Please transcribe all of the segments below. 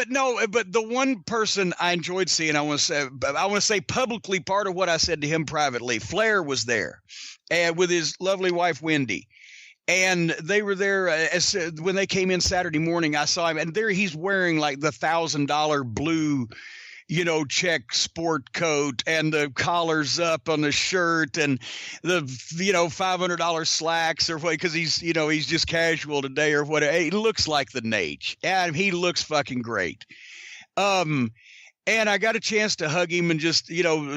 but no, but the one person I enjoyed seeing, I want to say publicly part of what I said to him privately. Flair was there, and with his lovely wife Wendy, and they were there when they came in Saturday morning. I saw him, and there he's wearing like the $1,000 blue, check sport coat, and the collar's up on the shirt, and the $500 slacks, or what, because he's just casual today or whatever. He looks like the Nate, and he looks fucking great. And I got a chance to hug him and just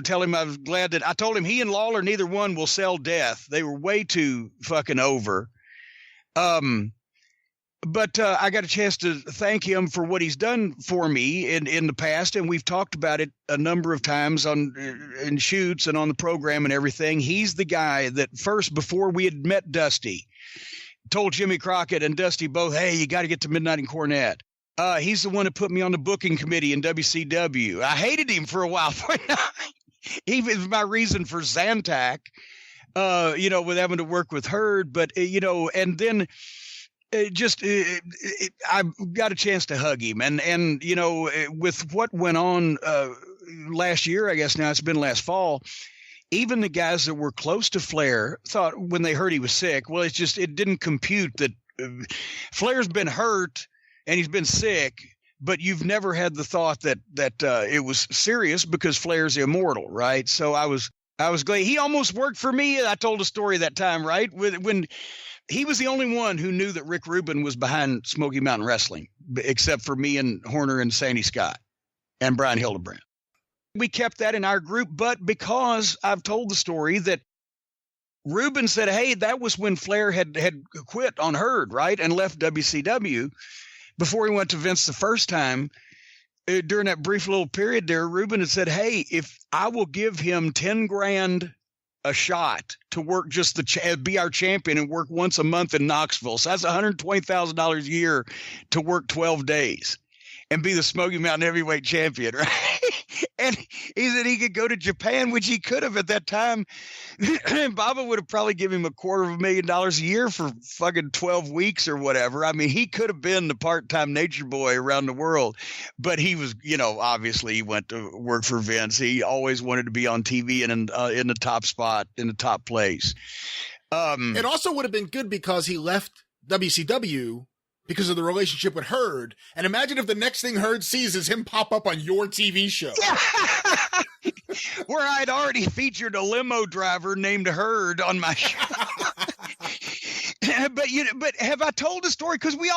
tell him I was glad that I told him he and Lawler, neither one will sell death. They were way too fucking over. But I got a chance to thank him for what he's done for me in the past, and we've talked about it a number of times in shoots and on the program and everything. He's the guy that first, before we had met Dusty, told Jimmy Crockett and Dusty both, hey, you got to get to Midnight in Cornette. He's the one that put me on the booking committee in WCW. I hated him for a while. He was my reason for Zantac, with having to work with Herd, but, and then I got a chance to hug him, and with what went on last year, I guess now it's been last fall, even the guys that were close to Flair thought when they heard he was sick, well, it didn't compute that Flair's been hurt and he's been sick, but you've never had the thought that it was serious because Flair's immortal, right? So I was glad he almost worked for me. I told a story that time, right? When he was the only one who knew that Rick Rubin was behind Smoky Mountain Wrestling, except for me and Horner and Sandy Scott and Brian Hildebrand. We kept that in our group, but because I've told the story that Rubin said, hey, that was when Flair had quit on Herd, right, and left WCW before he went to Vince the first time. During that brief little period there, Rubin had said, hey, if I will give him 10 grand a shot to work just be our champion and work once a month in Knoxville. So that's $120,000 a year to work 12 days and be the Smoky Mountain heavyweight champion, right? And he said he could go to Japan, which he could have at that time. Baba would have probably given him $250,000 a year for fucking 12 weeks or whatever. I mean, he could have been the part-time nature boy around the world, but he was, obviously he went to work for Vince. He always wanted to be on TV and in the top spot, in the top place. It also would have been good because he left WCW because of the relationship with Herd. And imagine if the next thing Herd sees is him pop up on your TV show. Where I'd already featured a limo driver named Herd on my show. But have I told the story? Because I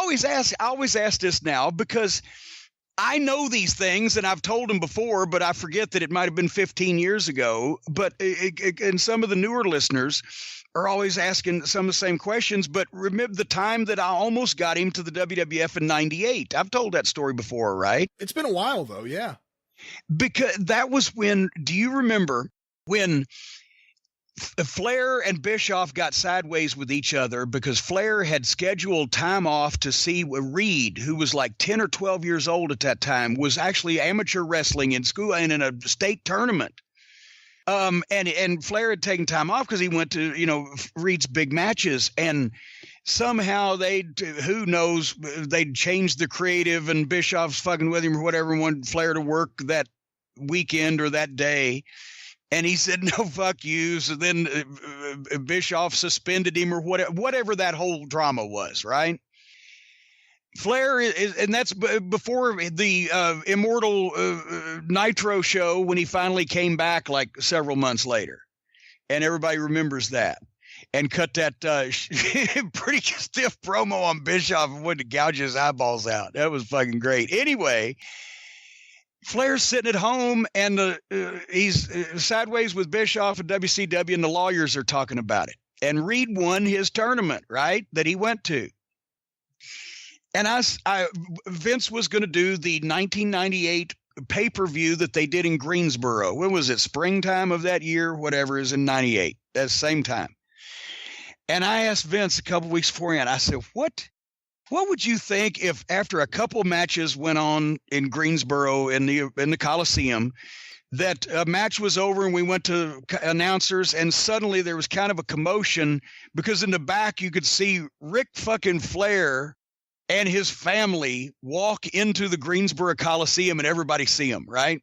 always ask this now because I know these things and I've told them before, but I forget that it might have been 15 years ago. But and some of the newer listeners are always asking some of the same questions, but remember the time that I almost got him to the WWF in 98. I've told that story before, right? It's been a while though. Yeah. Because that was when, do you remember when Flair and Bischoff got sideways with each other because Flair had scheduled time off to see Reed, who was like 10 or 12 years old at that time, was actually amateur wrestling in school and in a state tournament. And Flair had taken time off because he went to, Reed's big matches, and somehow who knows, they'd changed the creative and Bischoff's fucking with him or whatever, and wanted Flair to work that weekend or that day. And he said, no, fuck you. So then Bischoff suspended him or whatever that whole drama was, right? Flair is, and that's before the Immortal Nitro show when he finally came back like several months later. And everybody remembers that. And cut that pretty stiff promo on Bischoff and wanted to gouge his eyeballs out. That was fucking great. Anyway, Flair's sitting at home and he's sideways with Bischoff and WCW, and the lawyers are talking about it. And Reed won his tournament, right, that he went to. And Vince was going to do the 1998 pay-per-view that they did in Greensboro. When was it? Springtime of that year, whatever, is in 98, at the same time. And I asked Vince a couple weeks beforehand, I said, what would you think if after a couple matches went on in Greensboro in the Coliseum, that a match was over and we went to announcers and suddenly there was kind of a commotion because in the back you could see Ric fucking Flair and his family walk into the Greensboro Coliseum and everybody see him, right?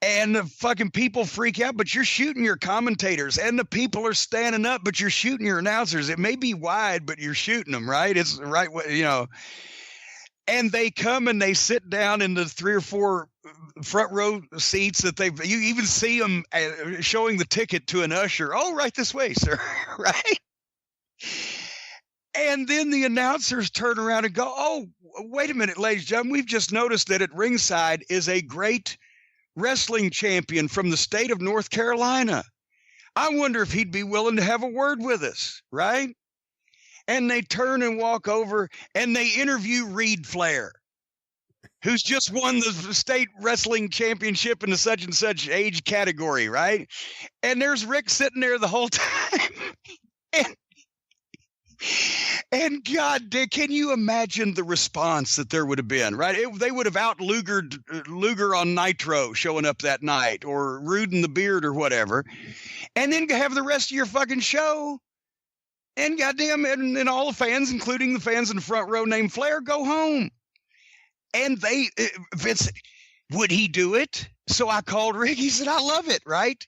And the fucking people freak out, but you're shooting your commentators, and the people are standing up, but you're shooting your announcers. It may be wide, but you're shooting them, right? It's the right way, you know. And they come and they sit down in the 3 or 4 front row seats that you even see them showing the ticket to an usher. Oh, right this way, sir. Right. And then the announcers turn around and go, oh, wait a minute, ladies and gentlemen. We've just noticed that at ringside is a great wrestling champion from the state of North Carolina. I wonder if he'd be willing to have a word with us. Right. And they turn and walk over and they interview Ric Flair, who's just won the state wrestling championship in the such and such age category, right? And there's Rick sitting there the whole time. And God, can you imagine the response that there would have been, right? They would have out Luger on Nitro showing up that night, or Rude in the Beard or whatever, and then have the rest of your fucking show. And goddamn, and all the fans, including the fans in the front row named Flair, go home. And Vince, would he do it? So I called Rick. He said, I love it, right?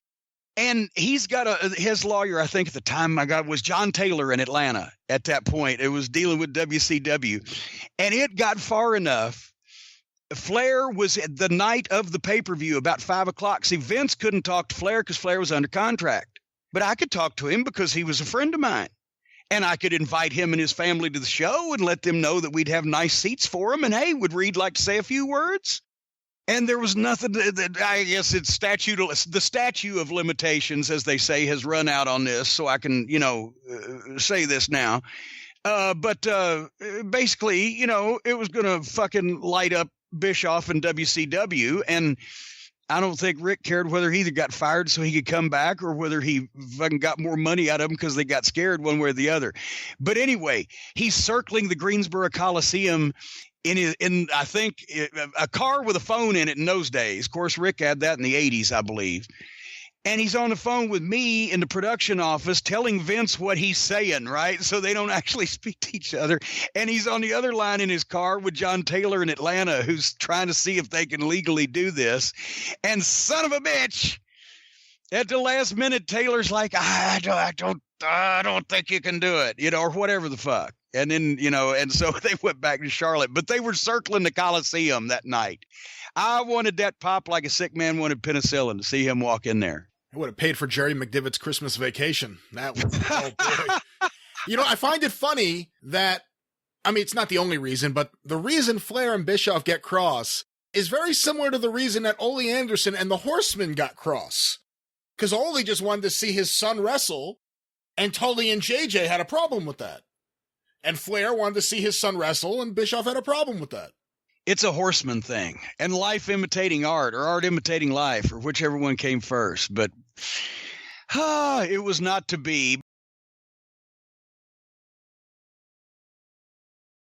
And he's got his lawyer, I think at the time was John Taylor in Atlanta at that point. It was dealing with WCW. And it got far enough. Flair was the night of the pay-per-view about 5 o'clock. See, Vince couldn't talk to Flair because Flair was under contract. But I could talk to him because he was a friend of mine. And I could invite him and his family to the show and let them know that we'd have nice seats for him. And hey, would Reed like to say a few words? And there was nothing that I guess the statute of limitations, as they say, has run out on this. So I can, say this now. But basically, it was going to fucking light up Bischoff and WCW. And I don't think Rick cared whether he either got fired so he could come back or whether he fucking got more money out of them because they got scared one way or the other. But anyway, he's circling the Greensboro Coliseum in I think a car with a phone in it in those days. Of course, Rick had that in the 80s, I believe. And he's on the phone with me in the production office telling Vince what he's saying, right? So they don't actually speak to each other. And he's on the other line in his car with John Taylor in Atlanta, who's trying to see if they can legally do this. And son of a bitch, at the last minute, Taylor's like, I don't think you can do it, or whatever the fuck. And then, and so they went back to Charlotte. But they were circling the Coliseum that night. I wanted that pop like a sick man wanted penicillin to see him walk in there. I would have paid for Jerry McDivitt's Christmas vacation. That was, oh boy. I find it funny that, it's not the only reason, but the reason Flair and Bischoff get cross is very similar to the reason that Ole Anderson and the Horsemen got cross. Because Ole just wanted to see his son wrestle, and Tully and JJ had a problem with that. And Flair wanted to see his son wrestle, and Bischoff had a problem with that. It's a Horseman thing, and life imitating art, or art imitating life, or whichever one came first. But it was not to be.